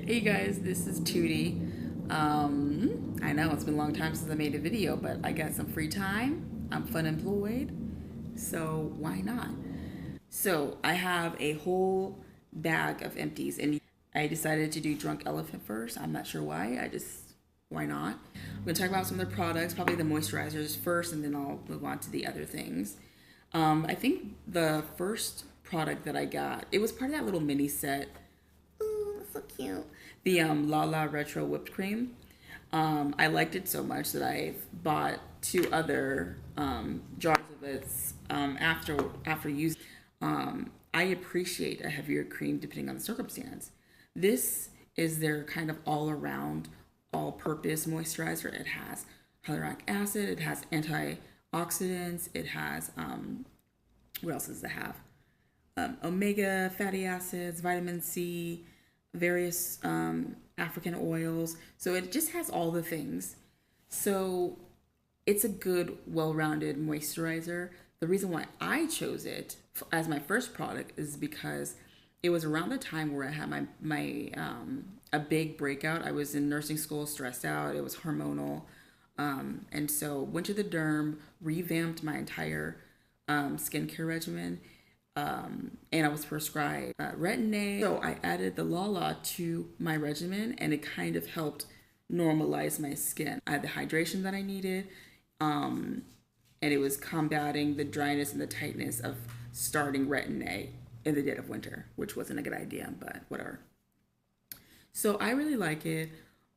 Hey guys, this is Tootie. I know it's been a long time since I made a video, but I got some free time. I'm fun employed, so why not? So I have a whole bag of empties, and I decided to do Drunk Elephant first. I'm not sure why. Why not? I'm gonna talk about some of the products, probably the moisturizers first, and then I'll move on to the other things. I think the first product that I got, it was part of that little mini set. Ooh, that's so cute. The Lala Retro Whipped Cream. I liked it so much that I bought two other jars of it after using. I appreciate a heavier cream depending on the circumstance. This is their kind of all-around, all-purpose moisturizer. It has hyaluronic acid. It has antioxidants. It has what else does it have? Omega fatty acids, vitamin C, various African oils. So it just has all the things. So it's a good, well-rounded moisturizer. The reason why I chose it as my first product is because it was around the time where I had my a big breakout. I was in nursing school, stressed out. It was hormonal, and so went to the derm, revamped my entire skincare regimen, and I was prescribed retin-A. So I added the Lala to my regimen, and it kind of helped normalize my skin. I had the hydration that I needed, and it was combating the dryness and the tightness of starting retin-A in the dead of winter, which wasn't a good idea, but whatever. So I really like it.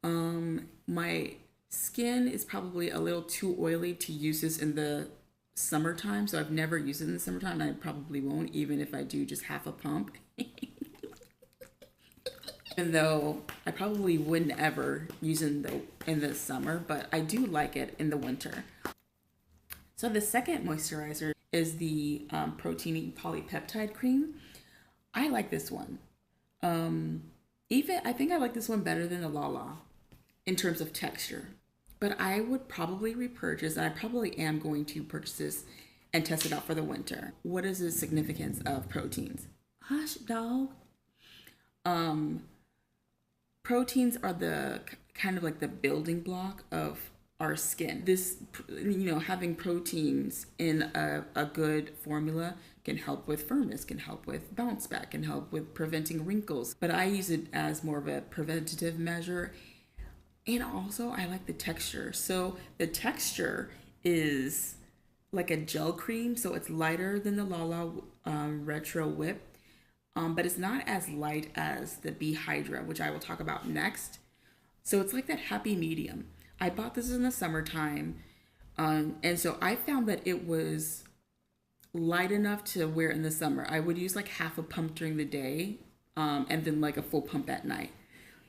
My skin is probably a little too oily to use this in the summertime, so I've never used it in the summertime, and I probably won't, even if I do just half a pump. Even though I probably wouldn't ever use it in the summer, but I do like it in the winter. So the second moisturizer is the Protini Polypeptide Cream. I like this one. I think I like this one better than the Lala in terms of texture. But I would probably repurchase, and I probably am going to purchase this and test it out for the winter. What is the significance of proteins? Hush, dog. Proteins are the kind of like the building block of our skin. Having proteins in a good formula can help with firmness, can help with bounce back, can help with preventing wrinkles. But I use it as more of a preventative measure. And also, I like the texture. So the texture is like a gel cream, so it's lighter than the Lala Retro Whip, but it's not as light as the B-Hydra, which I will talk about next. So it's like that happy medium. I bought this in the summertime, and so I found that it was light enough to wear in the summer. I would use like half a pump during the day, and then like a full pump at night.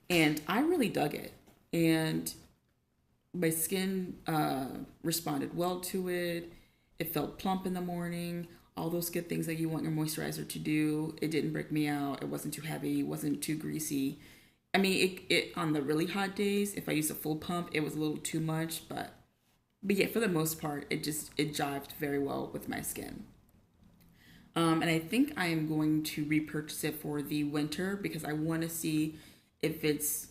And I really dug it. And my skin responded well to it. It felt plump in the morning. All those good things that you want your moisturizer to do. It didn't break me out. It wasn't too heavy. It wasn't too greasy. I mean, it on the really hot days, if I used a full pump, it was a little too much. But yeah, for the most part, it jived very well with my skin. And I think I am going to repurchase it for the winter because I want to see if it's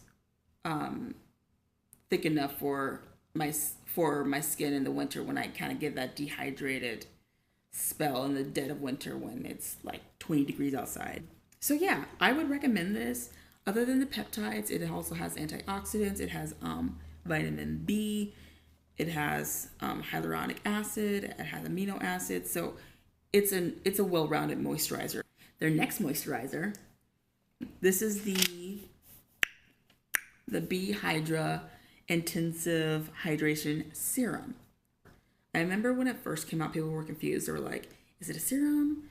thick enough for my skin in the winter when I kind of get that dehydrated spell in the dead of winter when it's like 20 degrees outside. So yeah, I would recommend this. Other than the peptides, it also has antioxidants. It has vitamin B. It has hyaluronic acid. It has amino acids. So it's a well-rounded moisturizer. Their next moisturizer, this is the B-Hydra Intensive Hydration Serum. I remember when it first came out, people were confused. They were like, is it a serum?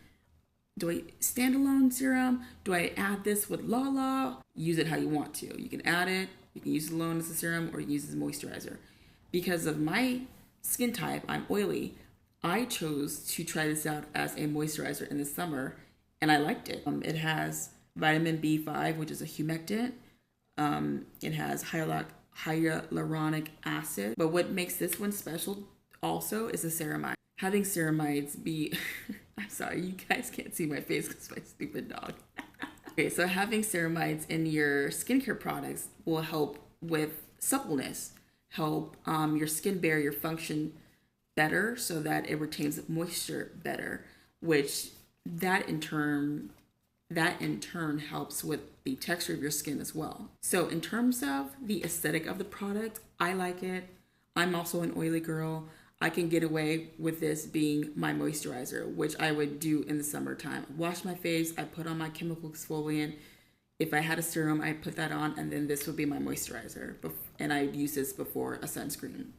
Do I standalone serum? Do I add this with Lala? Use it how you want to. You can add it, you can use it alone as a serum, or use it as a moisturizer. Because of my skin type, I'm oily, I chose to try this out as a moisturizer in the summer, and I liked it. It has vitamin B5, which is a humectant. It has hyaluronic acid. But what makes this one special also is the ceramide. Having ceramides be... I'm sorry, you guys can't see my face because my stupid dog. Okay, so having ceramides in your skincare products will help with suppleness, help your skin barrier function better so that it retains moisture better, which that in turn helps with the texture of your skin as well. So in terms of the aesthetic of the product, I like it. I'm also an oily girl. I can get away with this being my moisturizer, which I would do in the summertime. Wash my face, I put on my chemical exfoliant. If I had a serum, I'd put that on, and then this would be my moisturizer. And I'd use this before a sunscreen.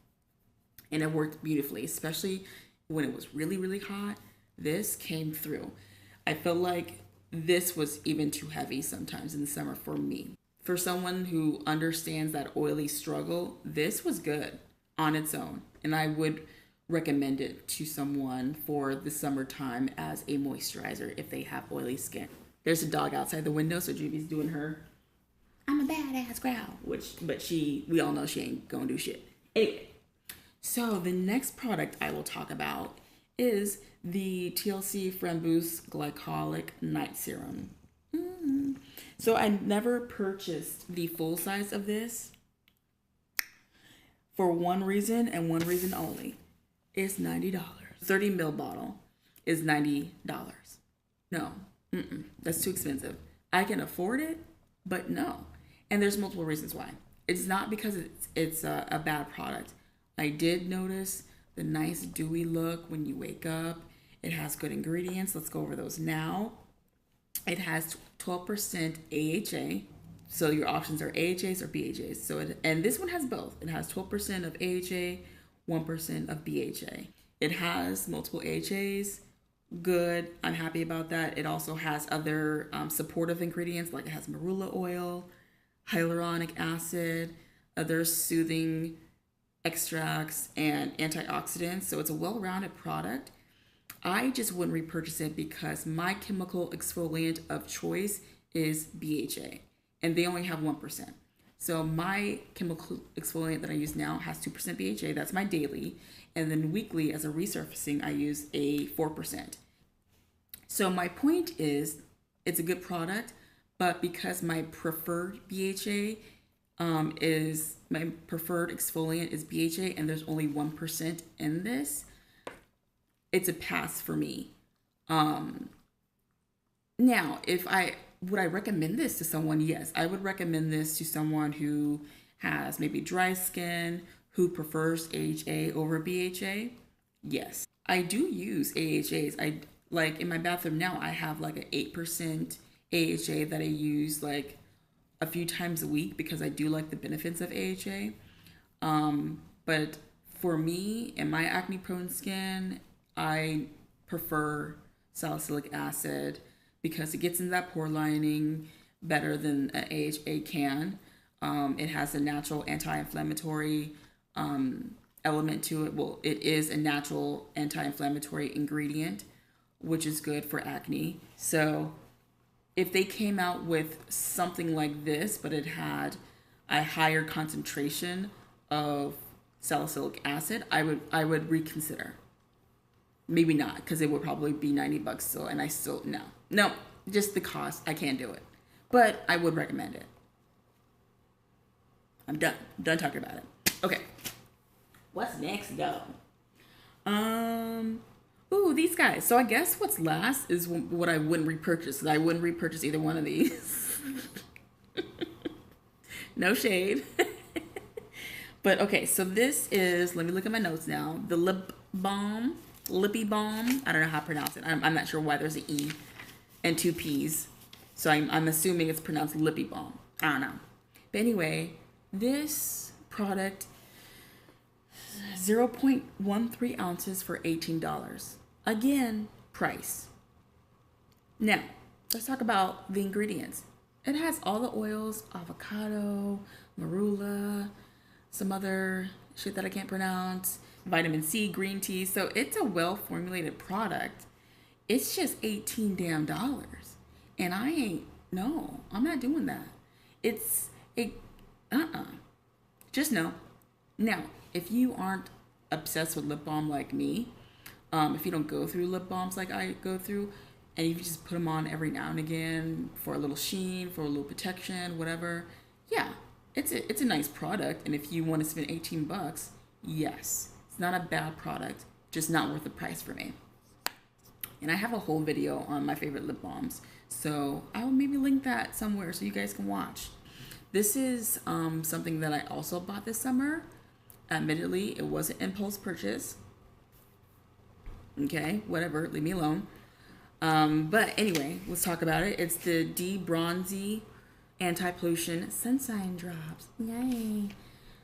And it worked beautifully, especially when it was really, really hot. This came through. I feel like this was even too heavy sometimes in the summer for me. For someone who understands that oily struggle, this was good on its own. And I would recommend it to someone for the summertime as a moisturizer if they have oily skin. There's a dog outside the window, so Juby's doing her "I'm a badass" growl, but we all know she ain't gonna do shit. Anyway, so the next product I will talk about is the T.L.C. Framboos Glycolic Night Serum. So I never purchased the full size of this for one reason and one reason only. It's $90. 30 ml bottle is $90. No, that's too expensive. I can afford it, but no. And there's multiple reasons why. It's not because it's a bad product. I did notice the nice dewy look when you wake up. It has good ingredients. Let's go over those now. It has 12% AHA. So your options are AHAs or BHAs. And this one has both. It has 12% of AHA, 1% of BHA. It has multiple AHAs. Good. I'm happy about that. It also has other supportive ingredients, like it has marula oil, hyaluronic acid, other soothing extracts, and antioxidants. So it's a well-rounded product. I just wouldn't repurchase it because my chemical exfoliant of choice is BHA, and they only have 1%. So my chemical exfoliant that I use now has 2% BHA. That's my daily. And then weekly, as a resurfacing, I use a 4%. So my point is, it's a good product, but because my preferred BHA is my preferred exfoliant is BHA, and there's only 1% in this, it's a pass for me. Now, would I recommend this to someone? Yes, I would recommend this to someone who has maybe dry skin, who prefers AHA over BHA. Yes, I do use AHAs. Like in my bathroom now, I have like an 8% AHA that I use like a few times a week because I do like the benefits of AHA. But for me and my acne prone skin, I prefer salicylic acid because it gets in that pore lining better than an AHA can. It has a natural anti-inflammatory element to it. Well, it is a natural anti-inflammatory ingredient, which is good for acne. So if they came out with something like this, but it had a higher concentration of salicylic acid, I would reconsider. Maybe not, because it would probably be $90 still, and I still, no, just the cost, I can't do it. But I would recommend it. I'm done talking about it. Okay, what's next, though? Ooh, these guys. So I guess what's last is what I wouldn't repurchase. I wouldn't repurchase either one of these. No shade. But okay, so this is, let me look at my notes now. The Lippe Balm. I don't know how to pronounce it. I'm not sure why there's an E and two P's. So I'm assuming it's pronounced Lippe Balm. I don't know. But anyway, this product, 0.13 ounces for $18. Again, price. Now, let's talk about the ingredients. It has all the oils, avocado, marula, some other shit that I can't pronounce, vitamin C, green tea. So it's a well-formulated product. It's just $18 damn. And I'm not doing that. Just no. Now, if you aren't obsessed with lip balm like me, if you don't go through lip balms like I go through, and you just put them on every now and again for a little sheen, for a little protection, whatever. Yeah, it's a nice product, and if you want to spend 18 bucks, yes, it's not a bad product, just not worth the price for me. And I have a whole video on my favorite lip balms, so I'll maybe link that somewhere so you guys can watch. This is something that I also bought this summer. Admittedly, it was an impulse purchase. Okay, whatever, leave me alone. But anyway, let's talk about it. It's the D-Bronzi Anti-Pollution Sunshine Drops. Yay.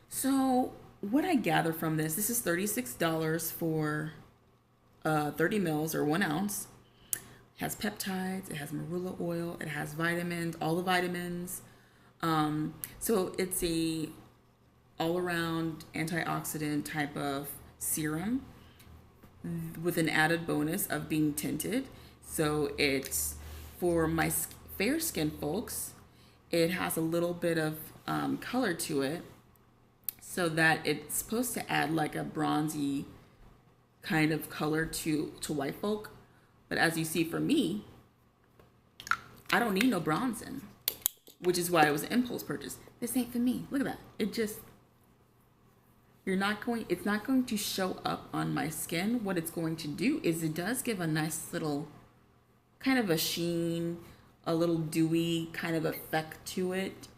So what I gather from this is $36 for 30 mils or 1 ounce. It has peptides, it has marula oil, it has vitamins, all the vitamins. So it's a all-around antioxidant type of serum with an added bonus of being tinted. So it's for my fair skin folks. It has a little bit of color to it, so that it's supposed to add like a bronzy kind of color to white folk. But as you see for me, I don't need no bronzing, which is why it was an impulse purchase. This ain't for me. Look at that. It just, it's not going to show up on my skin. What it's going to do is it does give a nice little kind of a sheen, a little dewy kind of effect to it.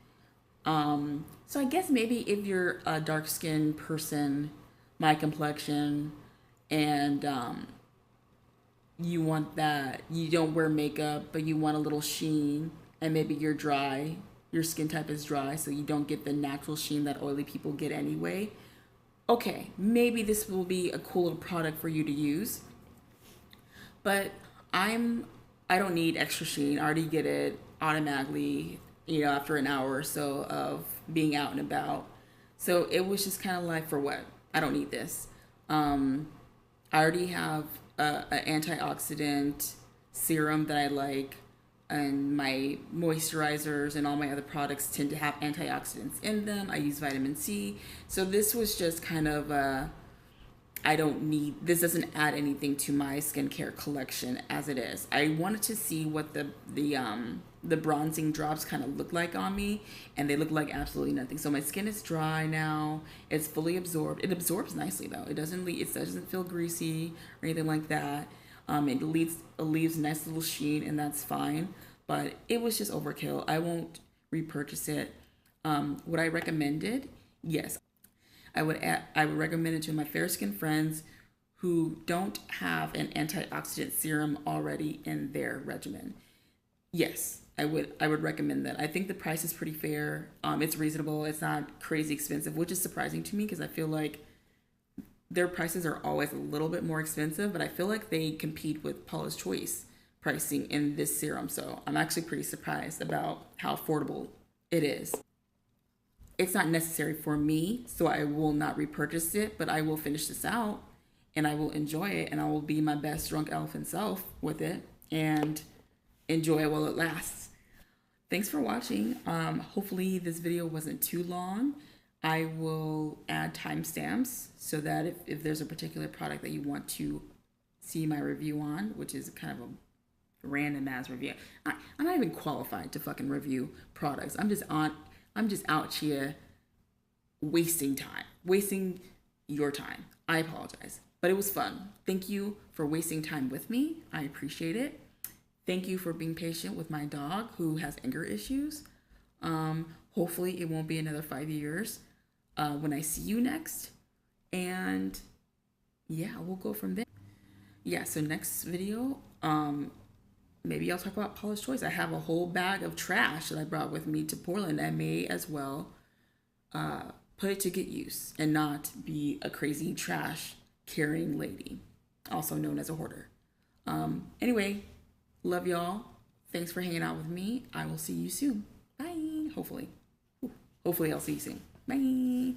So I guess maybe if you're a dark skinned person, my complexion, and you want that, you don't wear makeup, but you want a little sheen, and maybe you're dry, your skin type is dry, so you don't get the natural sheen that oily people get anyway. Okay, maybe this will be a cool little product for you to use. But I don't need extra sheen. I already get it automatically, you know, after an hour or so of being out and about. So it was just kind of like, for what? I don't need this. I already have an antioxidant serum that I like, and my moisturizers and all my other products tend to have antioxidants in them. I use vitamin C. So this was just kind of I don't need, this doesn't add anything to my skincare collection as it is. I wanted to see what the bronzing drops kind of look like on me, and they look like absolutely nothing. So my skin is dry now. It's fully absorbed. It absorbs nicely though. It doesn't feel greasy or anything like that. It leaves a nice little sheen, and that's fine. But it was just overkill. I won't repurchase it. Would I recommend it? Yes. I would recommend it to my fair skin friends who don't have an antioxidant serum already in their regimen. Yes, I would recommend that. I think the price is pretty fair. It's reasonable. It's not crazy expensive, which is surprising to me because I feel like their prices are always a little bit more expensive, but I feel like they compete with Paula's Choice pricing in this serum. So I'm actually pretty surprised about how affordable it is. It's not necessary for me, so I will not repurchase it, but I will finish this out and I will enjoy it, and I will be my best drunk elephant self with it and enjoy it while it lasts. Thanks for watching. Hopefully this video wasn't too long. I will add timestamps so that if there's a particular product that you want to see my review on, which is kind of a random ass review. I'm not even qualified to fucking review products. I'm just out here wasting your time. I apologize, but it was fun. Thank you for wasting time with me. I appreciate it. Thank you for being patient with my dog who has anger issues. Hopefully it won't be another 5 years when I see you next. And yeah, we'll go from there. Yeah, so next video, maybe I'll talk about Paula's Choice. I have a whole bag of trash that I brought with me to Portland. I may as well put it to good use and not be a crazy trash carrying lady, also known as a hoarder. Anyway, love y'all. Thanks for hanging out with me. I will see you soon. Bye. Hopefully. Hopefully I'll see you soon. Bye.